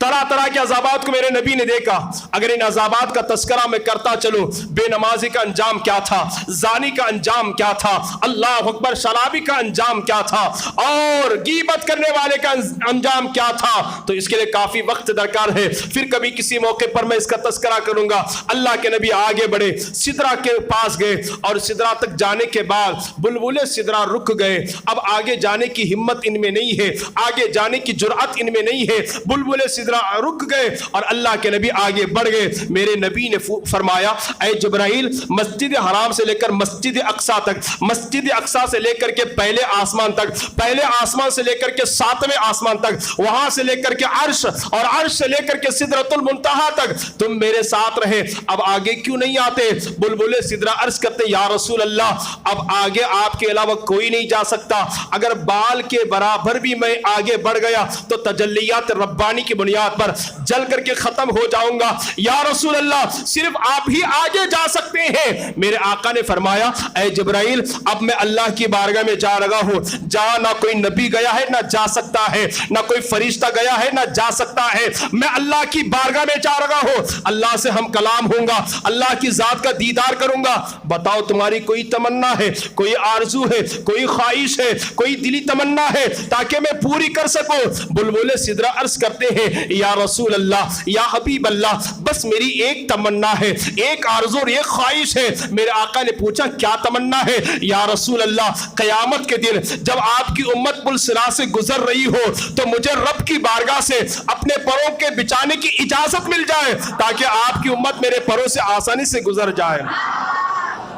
طرح طرح کے عذابات کو میرے نبی نے دیکھا. اگر ان عذابات کا تذکرہ میں کرتا چلوں, بے نمازی کا انجام کیا تھا, زانی کا انجام کیا تھا, اللہ اکبر, شرابی کا انجام کیا تھا, اور غیبت کرنے والے کا انجام کیا تھا, تو اس کے لیے کافی وقت درکار ہے. پھر کبھی کسی موقع پر میں اس کا تذکرہ کروں گا. اللہ کے نبی آگے بڑھے, سدرہ کے پاس گئے, اور سدرہ تک جانے کے بعد بلبلے سدرہ رک گئے. اب آگے جانے کی ہمت ان میں نہیں ہے, آگے جانے کی جرأت ان میں نہیں ہے. بلبلے سدرہ رک گئے اور اللہ کے نبی آگے بڑھ گئے. میرے نبی نے فرمایا, اے جبرائیل, مسجد حرام سے لے کر مسجد اقصی تک, مسجد اقصی سے لے کر کے پہلے آسمان تک, پہلے آسمان سے لے کر کے 7ویں آسمان تک, وہاں سے لے کر کے عرش, اور عرش سے لے کر کے سدرۃ المنتہا تک تم میرے ساتھ رہے, اب آگے کیوں نہیں آتے؟ بلبلے سدرہ عرض کرتے, یا رسول اللہ, اب آگے آپ کے علاوہ کوئی نہیں جا سکتا. اگر بال کے برابر بھی میں آگے بڑھ گیا تو تجلیات ربانی کی بنیاد پر جل کر کے ختم ہو جاؤں گا. یا رسول اللہ, صرف آپ ہی آگے جا سکتے ہیں. میرے آقا نے فرمایا, اے جبرائیل, اب میں اللہ کی بارگاہ میں جا رہا ہوں, جہاں نہ کوئی نبی گیا ہے نہ جا سکتا ہے, نہ کوئی فرشتہ گیا ہے نہ جا سکتا ہے. میں اللہ کی بارگاہ میں جا رہا ہوں, اللہ سے ہم کلام ہوں گا, اللہ کی ذات کا دیدار کروں گا. بتاؤ تمہاری کوئی تمنا ہے, کوئی آرزو ہے, کوئی خواہش ہے, کوئی دلی تمنا ہے تاکہ میں پوری کر سکوں؟ بلبلے سدرہ عرض کرتے ہیں, یا رسول اللہ, یا حبیب اللہ, بس میری ایک تمنا ہے, ایک آرزو اور ایک خواہش ہے. میرے آقا نے پوچھا, کیا تمنا ہے؟ یا رسول اللہ, قیامت کے دن جب آپ کی امت پل صراط سے گزر رہی ہو تو مجھے رب کی بارگاہ سے اپنے پروں کے بچانے کی اجازت مل جائے تاکہ آپ کی امت میرے پروں سے آسانی سے گزر جائے.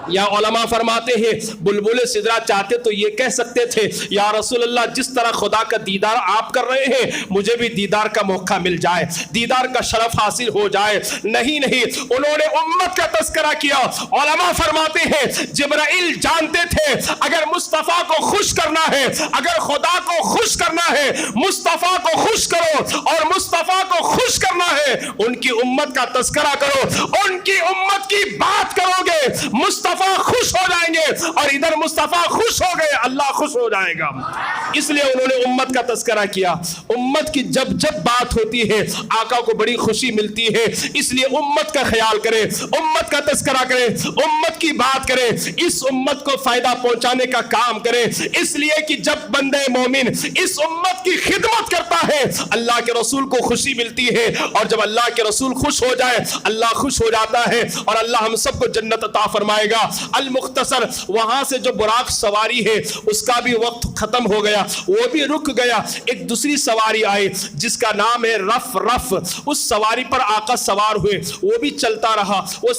یا علماء فرماتے ہیں, بلبلے سدرہ چاہتے تو یہ کہہ سکتے تھے, یا رسول اللہ, جس طرح خدا کا دیدار آپ کر رہے ہیں مجھے بھی دیدار کا موقع مل جائے, دیدار کا شرف حاصل ہو جائے. نہیں نہیں, انہوں نے امت کا تذکرہ کیا. علماء فرماتے ہیں, جبرائیل جانتے تھے اگر مصطفیٰ کو خوش کرنا ہے, اگر خدا کو خوش کرنا ہے, مصطفیٰ کو خوش کرو, اور مصطفیٰ کو خوش کرنا ہے ان کی امت کا تذکرہ کرو, ان کی امت کی بات کرو گے, مصطفیٰ خوش ہو جائیں گے, اور ادھر مصطفیٰ خوش ہو گئے, اللہ خوش ہو جائے گا. اس لیے انہوں نے امت کا تذکرہ کیا. امت کی جب جب بات ہوتی ہے آقا کو بڑی خوشی ملتی ہے, اس لیے امت کا خیال کرے, امت کا تذکرہ کرے, امت کی بات کرے, اس امت کو فائدہ پہنچانے کا کام کرے. اس لیے کہ جب بندہ مومن اس امت کی خدمت کرتا ہے اللہ کے رسول کو خوشی ملتی ہے, اور جب اللہ کے رسول خوش ہو جائے اللہ خوش ہو جاتا ہے, اور اللہ ہم سب کو جنت عطا فرمائے گا. المختصر, وہاں سے جو براق سواری ہے اس کا بھی وقت ختم ہو گیا, وہ بھی رک گیا. ایک دوسری سواری آئی جس کا نام ہے رف رف, اس سواری پر آقا سوار ہوئے, وہ بھی چلتا رہا. وہ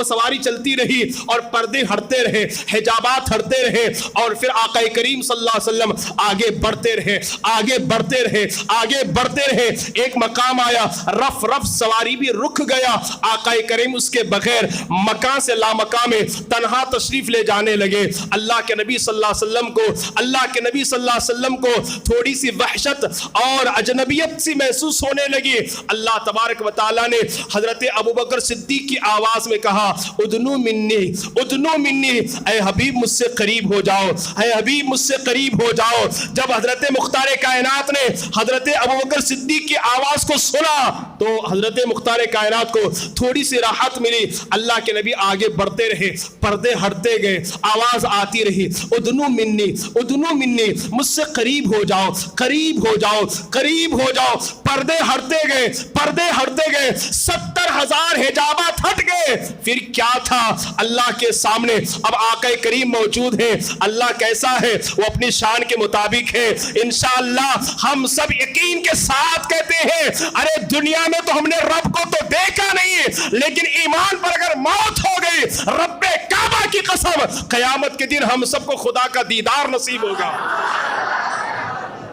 سواری چلتی رہی اور پردے ہٹتے رہے, حجابات ہٹتے رہے, اور پھر آقا کریم صلی اللہ علیہ وسلم آگے بڑھتے رہے, آگے بڑھتے رہے, آگے بڑھتے رہے. ایک مقام آیا, رف رف سواری بھی رک گیا. آقا کریم اس کے بغیر مکان سے لا مقام تنہا تشریف لے جانے لگے. اللہ کے نبی صلی اللہ علیہ وسلم کو, اللہ کے نبی صلی اللہ علیہ وسلم کو تھوڑی سی وحشت اور اجنبیت سی محسوس ہونے لگی. اللہ تبارک و تعالیٰ نے حضرت ابوبکر صدیق کی آواز میں کہا, ادنو منی, ادنو منی, اے حبیب مجھ سے قریب ہو جاؤ, اے حبیب مجھ سے قریب ہو جاؤ. جب حضرت مختار کائنات نے حضرت ابوبکر صدیق کی آواز کو سنا تو حضرت مختار کائنات کو تھوڑی سی راحت ملی. اللہ کے نبی آگے بڑھتے رہے, پردے ہٹتے گئے, آواز آتی رہی, ادنو منی, ادنو منی, مجھ سے قریب ہو جاؤ, قریب ہو جاؤ, قریب ہو جاؤ. پردے ہٹتے گئے, پردے ہٹتے گئے, 70,000 حجابات ہٹ گئے. پھر کیا تھا اللہ کے سامنے؟ اب آقا کریم موجود ہیں. اللہ کیسا ہے؟ وہ اپنی شان کے مطابق ہے. انشاءاللہ ہم سب یقین کے ساتھ کہتے ہیں, ارے دنیا میں تو ہم نے رب کو تو دیکھا نہیں, لیکن ایمان پر اگر موت ہو گئی, رب کعبہ کی قسم, قیامت کے دن ہم سب کو خدا کا دیدار نصیب ہوگا.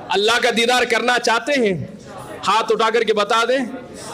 اللہ کا دیدار کرنا چاہتے ہیں؟ ہاتھ اٹھا کر کے بتا دیں.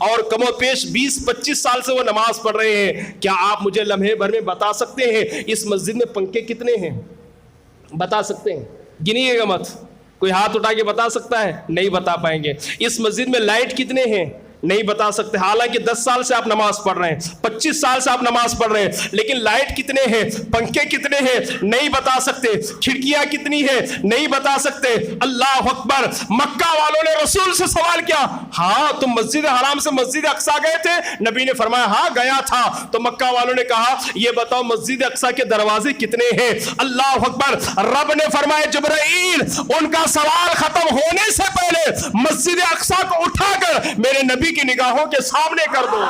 اور کم و پیش 20-25 سال سے وہ نماز پڑھ رہے ہیں. کیا آپ مجھے لمحے بھر میں بتا سکتے ہیں اس مسجد میں پنکھے کتنے ہیں؟ بتا سکتے ہیں؟ گنیے گا مت. کوئی ہاتھ اٹھا کے بتا سکتا ہے؟ نہیں بتا پائیں گے. اس مسجد میں لائٹ کتنے ہیں؟ نہیں بتا سکتے. حالانکہ 10 سال سے آپ نماز پڑھ رہے ہیں, 25 سال سے آپ نماز پڑھ رہے ہیں, لیکن لائٹ کتنے ہیں, پنکھے کتنے ہیں, نہیں بتا سکتے. کھڑکیاں کتنی ہیں, نہیں بتا سکتے. اللہ اکبر. مکہ والوں نے رسول سے سوال کیا, ہاں تم مسجد حرام سے مسجد اقصی گئے تھے؟ نبی نے فرمایا ہاں گیا تھا. تو مکہ والوں نے کہا یہ بتاؤ مسجد اقصی کے دروازے کتنے ہیں؟ اللہ اکبر. رب نے فرمایا جبرائیل ان کا سوال ختم ہونے سے پہلے مسجد اقصی کو اٹھا کر میرے نبی کی نگاہوں کے سامنے کر دو.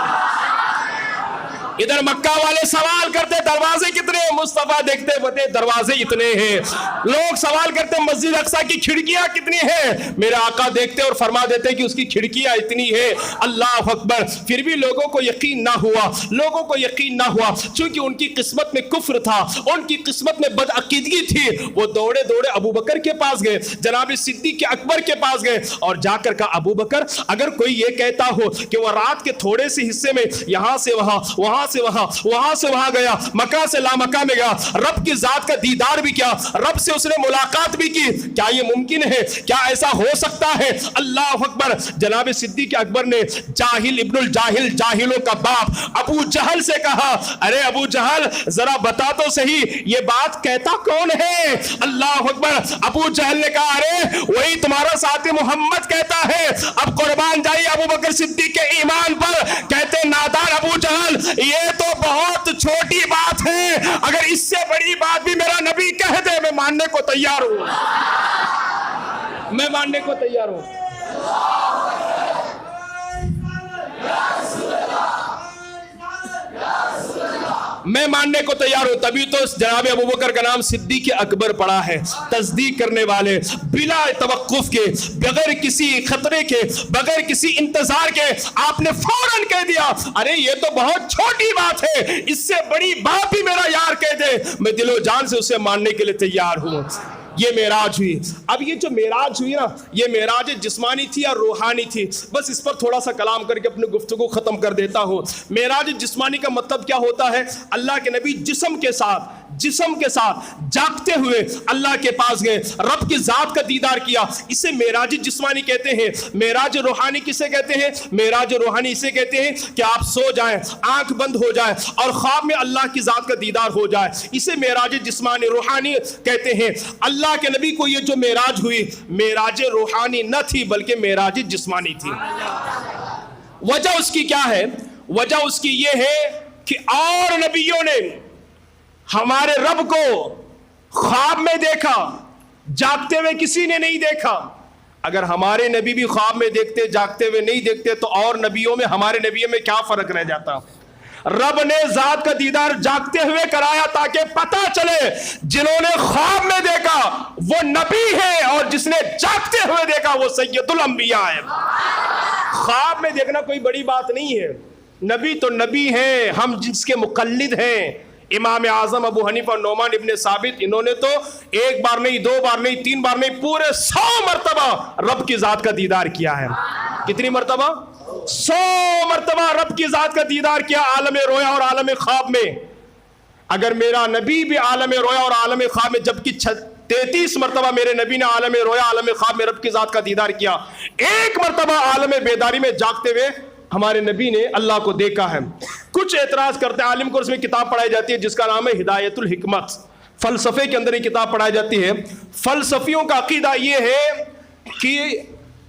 ادھر مکہ والے سوال کرتے دروازے کتنے ہیں, مصطفیٰ دیکھتے بتے دروازے اتنے ہیں. لوگ سوال کرتے مسجد اقصی کی کھڑکیاں کتنی ہیں, میرے آقا دیکھتے اور فرما دیتے کہ اس کی کھڑکیاں اتنی ہیں. اللہ اکبر. پھر بھی لوگوں کو یقین نہ ہوا, لوگوں کو یقین نہ ہوا, چونکہ ان کی قسمت میں کفر تھا, ان کی قسمت میں بدعقیدگی تھی. وہ دوڑے دوڑے ابو بکر کے پاس گئے, جناب صدیق اکبر کے پاس گئے اور جا کر کہا ابو بکر اگر کوئی یہ کہتا ہو کہ وہ رات کے تھوڑے سے حصے میں یہاں سے وہاں, وہاں سے وہاں, وہاں سے وہاں گیا, مکہ سے لامکہ میں گیا, رب کی ذات کا دیدار بھی کیا, رب سے اس نے ملاقات بھی کی, کیا یہ ممکن ہے؟ کیا ایسا ہو سکتا ہے؟ اللہ اکبر. جناب صدیق اکبر نے جاہل ابن الجاہل, جاہلوں کا باپ ابو جہل سے کہا ارے ابو جہل ذرا بتا تو صحیح یہ بات کہتا کون ہے؟ اللہ اکبر. ابو جہل نے کہا ارے وہی تمہارا ساتھی محمد کہتا ہے. اب قربان جائیے ابو بکر صدیق کے ایمان پر. کہتے نادان ابو جہل یہ تو بہت چھوٹی بات ہے, اگر اس سے بڑی بات بھی میرا نبی کہہ دے میں ماننے کو تیار ہوں, میں ماننے کو تیار ہوں. میں ماننے کو تیار ہوں. تبھی تو جناب ابو بکر کا نام صدیق اکبر پڑا ہے. تصدیق کرنے والے, بلا توقف کے, بغیر کسی خطرے کے, بغیر کسی انتظار کے آپ نے فوراً کہہ دیا ارے یہ تو بہت چھوٹی بات ہے, اس سے بڑی بات بھی میرا یار کہہ دے میں دل و جان سے اسے ماننے کے لیے تیار ہوں. یہ معراج ہوئی. اب یہ جو معراج ہوئی نا, یہ معراج جسمانی تھی یا روحانی تھی؟ بس اس پر تھوڑا سا کلام کر کے اپنی گفتگو ختم کر دیتا ہوں. معراج جسمانی کا مطلب کیا ہوتا ہے؟ اللہ کے نبی جسم کے ساتھ جاگتے ہوئے اللہ کے پاس گئے, رب کی ذات کا دیدار کیا. اسے معراج جسمانی کہتے ہیں. معراج روحانی کسے کہتے ہیں؟ معراج روحانی اسے کہتے ہیں کہ آپ سو جائیں, آنکھ بند ہو جائے اور خواب میں اللہ کی ذات کا دیدار ہو جائے. اسے معراج جسمانی روحانی کہتے ہیں. اللہ کے نبی کو یہ جو معراج ہوئی, معراج روحانی نہ تھی بلکہ معراج جسمانی تھی. وجہ اس کی کیا ہے؟ وجہ اس کی یہ ہے کہ اور نبیوں نے ہمارے رب کو خواب میں دیکھا, جاگتے ہوئے کسی نے نہیں دیکھا. اگر ہمارے نبی بھی خواب میں دیکھتے, جاگتے ہوئے نہیں دیکھتے, تو اور نبیوں میں ہمارے نبیوں میں کیا فرق رہ جاتا؟ رب نے ذات کا دیدار جاگتے ہوئے کرایا تاکہ پتہ چلے جنہوں نے خواب میں دیکھا وہ نبی ہے اور جس نے جاگتے ہوئے دیکھا وہ سید الانبیاء ہے. خواب میں دیکھنا کوئی بڑی بات نہیں ہے. نبی تو نبی ہیں, ہم جس کے مقلد ہیں. امام اعظم ابو حنیفہ نعمان ابن ثابت, انہوں نے تو ایک بار نہیں, دو بار نہیں, تین بار نہیں, پورے 100 مرتبہ رب کی ذات کا دیدار کیا ہے. کتنی مرتبہ؟ 100 مرتبہ رب کی ذات کا دیدار کیا, عالم رویا اور عالم خواب میں. اگر میرا نبی بھی عالم رویا اور عالم خواب میں, جبکہ 33 مرتبہ میرے نبی نے عالم رویا عالم خواب میں رب کی ذات کا دیدار کیا, ایک مرتبہ عالم بیداری میں جاگتے ہوئے ہمارے نبی نے اللہ کو دیکھا ہے. کچھ اعتراض کرتے ہیں, عالم کو اس میں کتاب پڑھائی جاتی ہے جس کا نام ہے ہدایت الحکمت, فلسفے کے اندر یہ کتاب پڑھائی جاتی ہے. فلسفیوں کا عقیدہ یہ ہے کہ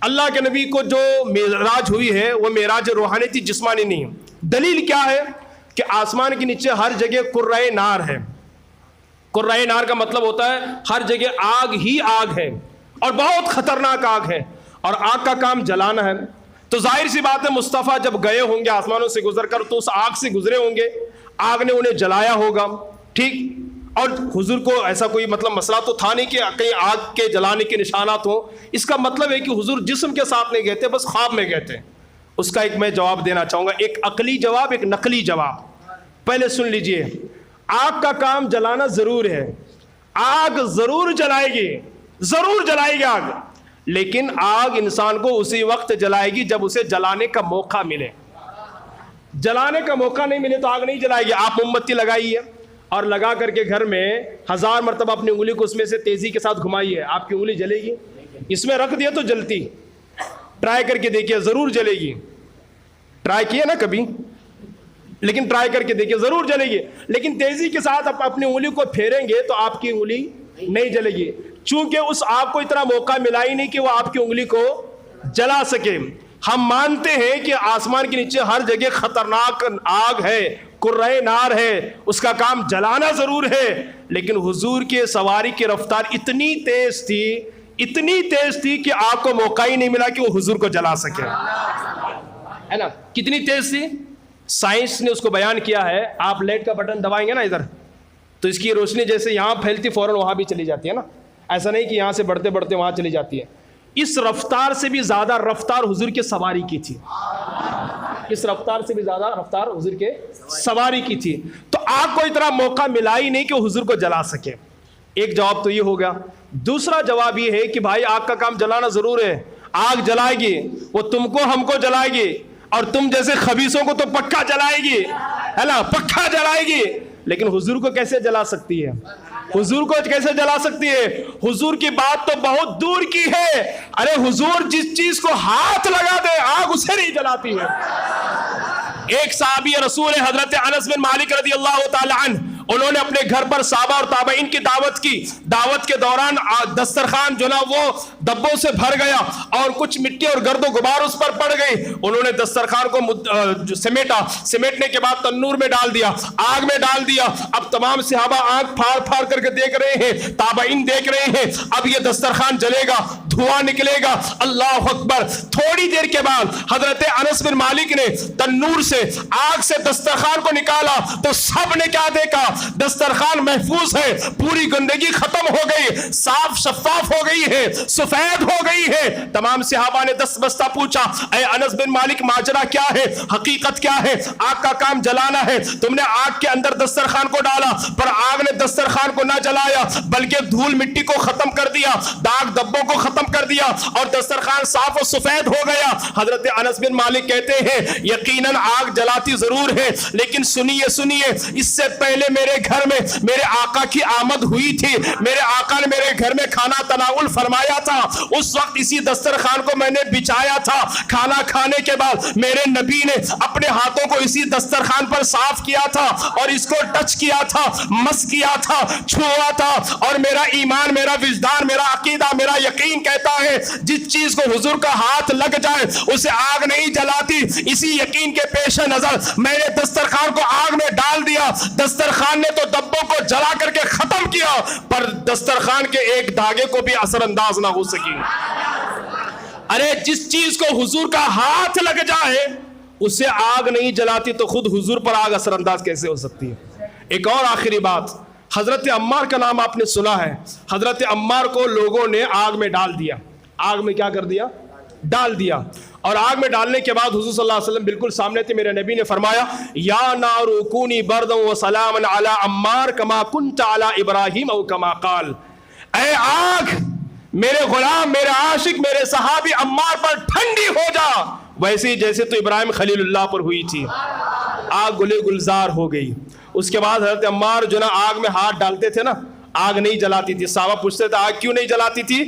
اللہ کے نبی کو جو معراج ہوئی ہے وہ معراج روحانی تھی, جسمانی نہیں. دلیل کیا ہے؟ کہ آسمان کے نیچے ہر جگہ قرۂ نار ہے. قرۂ نار کا مطلب ہوتا ہے ہر جگہ آگ ہی آگ ہے اور بہت خطرناک آگ ہے, اور آگ کا کام جلانا ہے. تو ظاہر سی بات ہے مصطفیٰ جب گئے ہوں گے آسمانوں سے گزر کر تو اس آگ سے گزرے ہوں گے, آگ نے انہیں جلایا ہوگا, ٹھیک. اور حضور کو ایسا کوئی مطلب مسئلہ تو تھا نہیں کہ کہیں آگ کے جلانے کے نشانات ہوں. اس کا مطلب ہے کہ حضور جسم کے ساتھ نہیں گئے تھے, بس خواب میں گئے تھے. اس کا ایک میں جواب دینا چاہوں گا, ایک عقلی جواب, ایک نقلی جواب. پہلے سن لیجئے. آگ کا کام جلانا ضرور ہے, آگ ضرور جلائے گی, ضرور جلائے گی آگ, لیکن آگ انسان کو اسی وقت جلائے گی جب اسے جلانے کا موقع ملے. جلانے کا موقع نہیں ملے تو آگ نہیں جلائے گی. آپ موم بتی لگائیے اور لگا کر کے گھر میں 1000 مرتبہ اپنی انگلی کو اس میں سے تیزی کے ساتھ گھمائیے, آپ کی انگلی جلے گی؟ اس میں رکھ دیا تو جلتی. ٹرائی کر کے دیکھیے, ضرور جلے گی. ٹرائی کیے نا کبھی, لیکن ٹرائی کر کے دیکھیے ضرور جلے گی. لیکن تیزی کے ساتھ آپ اپنی انگلی کو پھیریں گے تو آپ کی انگلی نہیں جلے گی, چونکہ اس آگ کو اتنا موقع ملا ہی نہیں کہ وہ آپ کی انگلی کو جلا سکے. ہم مانتے ہیں کہ آسمان کے نیچے ہر جگہ خطرناک آگ ہے, کرۂ نار ہے, اس کا کام جلانا ضرور ہے, لیکن حضور کے سواری کی رفتار اتنی تیز تھی کہ آگ کو موقع ہی نہیں ملا کہ وہ حضور کو جلا سکے, ہے نا. کتنی تیز تھی, سائنس نے اس کو بیان کیا ہے. آپ لائٹ کا بٹن دبائیں گے نا ادھر, تو اس کی روشنی جیسے یہاں پھیلتی فوراً وہاں بھی چلی جاتی ہے نا. ایسا نہیں کہ یہاں سے بڑھتے بڑھتے وہاں چلی جاتی ہے. اس رفتار سے بھی زیادہ رفتار حضور کے سواری کی تھی. اس رفتار سے بھی زیادہ رفتار حضور کے سواری کی تھی. تو آگ کو اتنا موقع ملا ہی نہیں کہ حضور کو جلا سکے. ایک جواب تو یہ ہو گیا. دوسرا جواب یہ ہے کہ بھائی آگ کا کام جلانا ضرور ہے. آگ جلائے گی, وہ تم کو ہم کو جلائے گی, اور تم جیسے خبیثوں کو تو پکا جلائے گی, ہے نا, پکا جلائے گی. لیکن حضور کو کیسے جلا سکتی ہے؟ حضور کو کیسے جلا سکتی ہے؟ حضور کی بات تو بہت دور کی ہے. ارے حضور جس چیز کو ہاتھ لگا دے آگ اسے نہیں جلاتی ہے. ایک صحابی رسول حضرت انس بن مالک رضی اللہ تعالی عنہ, انہوں نے اپنے گھر پر صحابہ اور تابعین کی دعوت کی. دعوت کے دوران دسترخوان جو نا وہ دبوں سے بھر گیا اور کچھ مٹی اور گرد و غبار اس پر پڑ گئی. انہوں نے دسترخوان کو سمیٹا, سمیٹنے کے بعد تنور میں ڈال دیا, آگ میں ڈال دیا. اب تمام صحابہ آنکھ پھاڑ پھاڑ کر کے دیکھ رہے ہیں, تابعین دیکھ رہے ہیں. اب یہ دسترخوان جلے گا, دھواں نکلے گا. اللہ اکبر. تھوڑی دیر کے بعد حضرت انس بن مالک نے تنور سے, آگ سے دسترخوان کو نکالا تو سب نے کیا دیکھا, دسترخوان محفوظ ہے, پوری گندگی ختم ہو گئی, صاف شفاف ہو گئی ہے, سفید ہو گئی ہے. تمام صحابہ نے دست بستہ پوچھا, اے انس بن مالک ماجرا کیا ہے, حقیقت کیا ہے؟ آگ کا کام جلانا ہے, تم نے آگ کے اندر دسترخوان کو ڈالا پر آگ نے دسترخوان کو نہ جلایا بلکہ دھول مٹی کو ختم کر دیا, داغ دبوں کو ختم کر دیا اور دسترخوان صاف و سفید ہو گیا. حضرت انس بن مالک کہتے ہیں یقیناً آگ جلاتی ضرور ہے, لیکن سنیے سنیے, اس سے پہلے میرے گھر میں میرے آقا کی آمد ہوئی تھی. میرے آقا نے میرے گھر میں کھانا تناول فرمایا تھا. اس وقت اسی دسترخوان کو میں نے بچھایا تھا. کھانا کھانے کے بعد میرے نبی نے اپنے ہاتھوں کو اسی دسترخوان پر صاف کیا تھا اور اس کو ٹچ کیا تھا, مس کیا تھا, چھوا تھا. اور میرا ایمان, میرا وجدان, میرا عقیدہ, میرا یقین کہتا ہے جس چیز کو حضور کا ہاتھ لگ جائے اسے آگ نہیں جلاتی. اسی یقین کے پیش نظر میں نے دسترخوان کو آگ میں ڈال دیا. دسترخوان نے تو دبوں کو جلا کر کے ختم کیا پر دسترخوان کے ایک دھاگے کو بھی اثر انداز نہ ہو سکی. ارے جس چیز کو حضور کا ہاتھ لگ جائے اسے آگ نہیں جلاتی تو خود حضور پر آگ اثر انداز کیسے ہو سکتی ہے؟ ایک اور آخری بات, حضرت عمار کا نام آپ نے سنا ہے. حضرت عمار کو لوگوں نے آگ میں ڈال دیا. آگ میں کیا کر دیا؟ ڈال دیا. اور آگ میں ڈالنے کے بعد حضور صلی اللہ علیہ وسلم بالکل سامنے تھے. میرے نبی نے فرمایا یا نار کونی بردا و سلاما علی عمار کما کنت علی ابراہیم او کما قال. اے آگ میرے غلام, میرے عاشق, میرے صحابی عمار پر ٹھنڈی ہو جا, ویسے جیسے تو ابراہیم خلیل اللہ پر ہوئی تھی. آگ گلے گلزار ہو گئی. اس کے بعد حضرت عمار جو نا آگ میں ہاتھ ڈالتے تھے نا, آگ نہیں جلاتی تھی. صحابہ پوچھتے تھے آگ کیوں نہیں جلاتی تھی؟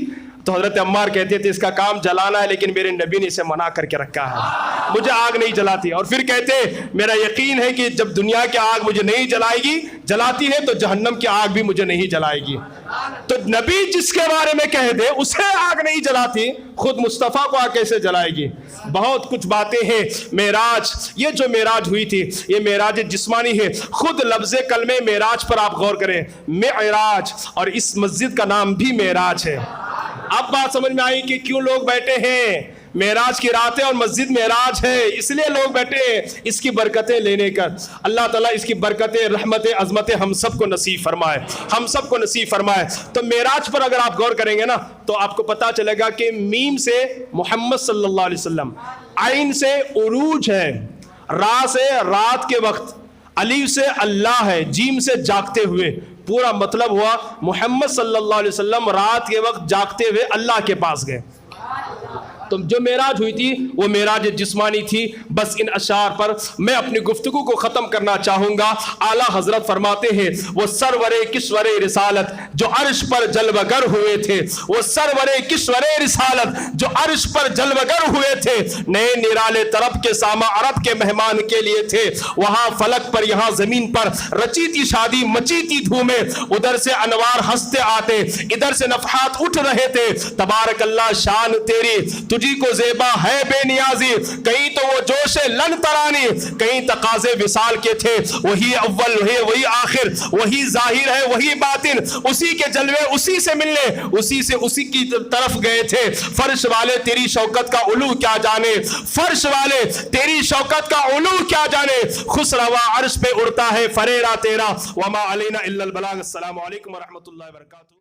تو حضرت عمار کہتے تھے اس کا کام جلانا ہے, لیکن میرے نبی نے اسے منع کر کے رکھا ہے, مجھے آگ نہیں جلاتی. اور پھر کہتے میرا یقین ہے کہ جب دنیا کی آگ مجھے نہیں جلائے گی, جلاتی ہے, تو جہنم کی آگ بھی مجھے نہیں جلائے گی. تو نبی جس کے بارے میں کہہ دے اسے آگ نہیں جلاتی, خود مصطفیٰ کو آگ کیسے جلائے گی؟ بہت کچھ باتیں ہیں. معراج, یہ جو معراج ہوئی تھی یہ معراج جسمانی ہے. خود لفظ کلمہ معراج پر آپ غور کریں, معراج, اور اس مسجد کا نام بھی معراج ہے. اب بات سمجھ میں آئی کہ کیوں لوگ بیٹھے ہیں. معراج کی رات ہے اور مسجد معراج ہے, اس لیے لوگ بیٹھے ہیں اس کی برکتیں لینے کا. اللہ تعالیٰ اس کی برکتیں, رحمتیں, عظمتیں ہم سب کو نصیب فرمائے, ہم سب کو نصیب فرمائے. تو معراج پر اگر آپ غور کریں گے نا تو آپ کو پتا چلے گا کہ میم سے محمد صلی اللہ علیہ وسلم, عین سے عروج ہے, را سے رات کے وقت, الف سے اللہ ہے, جیم سے جاگتے ہوئے. پورا مطلب ہوا محمد صلی اللہ علیہ وسلم رات کے وقت جاگتے ہوئے اللہ کے پاس گئے. تو جو معراج ہوئی تھی وہ معراج جسمانی تھی. بس ان اشعار پر میں اپنی گفتگو کو ختم کرنا چاہوں گا. اعلیٰ حضرت فرماتے ہیں وہ سرور کشور رسالت جو عرش پر جلوگر ہوئے تھے, وہ سرور کشور رسالت جو عرش پر جلوگر ہوئے تھے, نئے نرالے طرف کے ساما عرب کے مہمان کے لیے تھے. وہاں فلک پر یہاں زمین پر رچی تھی شادی, مچی تھی دھومیں, ادھر سے انوار ہنستے آتے, ادھر سے نفحات اٹھ رہے تھے. تبارک اللہ شان تیری, تجھی کو زیبا ہے بے نیازی. کہیں تو وہ جوش لن ترانی, کہیں تقاضے وصال کے تھے. وہی اول ہے وہی آخر, وہی ظاہر ہے وہی باطن, اسی کے جلوے اسی سے ملنے, اسی سے اسی کی طرف گئے تھے. فرش والے تیری شوکت کا علو کیا جانے, فرش والے تیری شوکت کا علو کیا جانے. خسروا عرش پہ اڑتا ہے فریرا تیرا, وما علینا الا البلاغ. السلام علیکم ورحمۃ اللہ وبرکاتہ.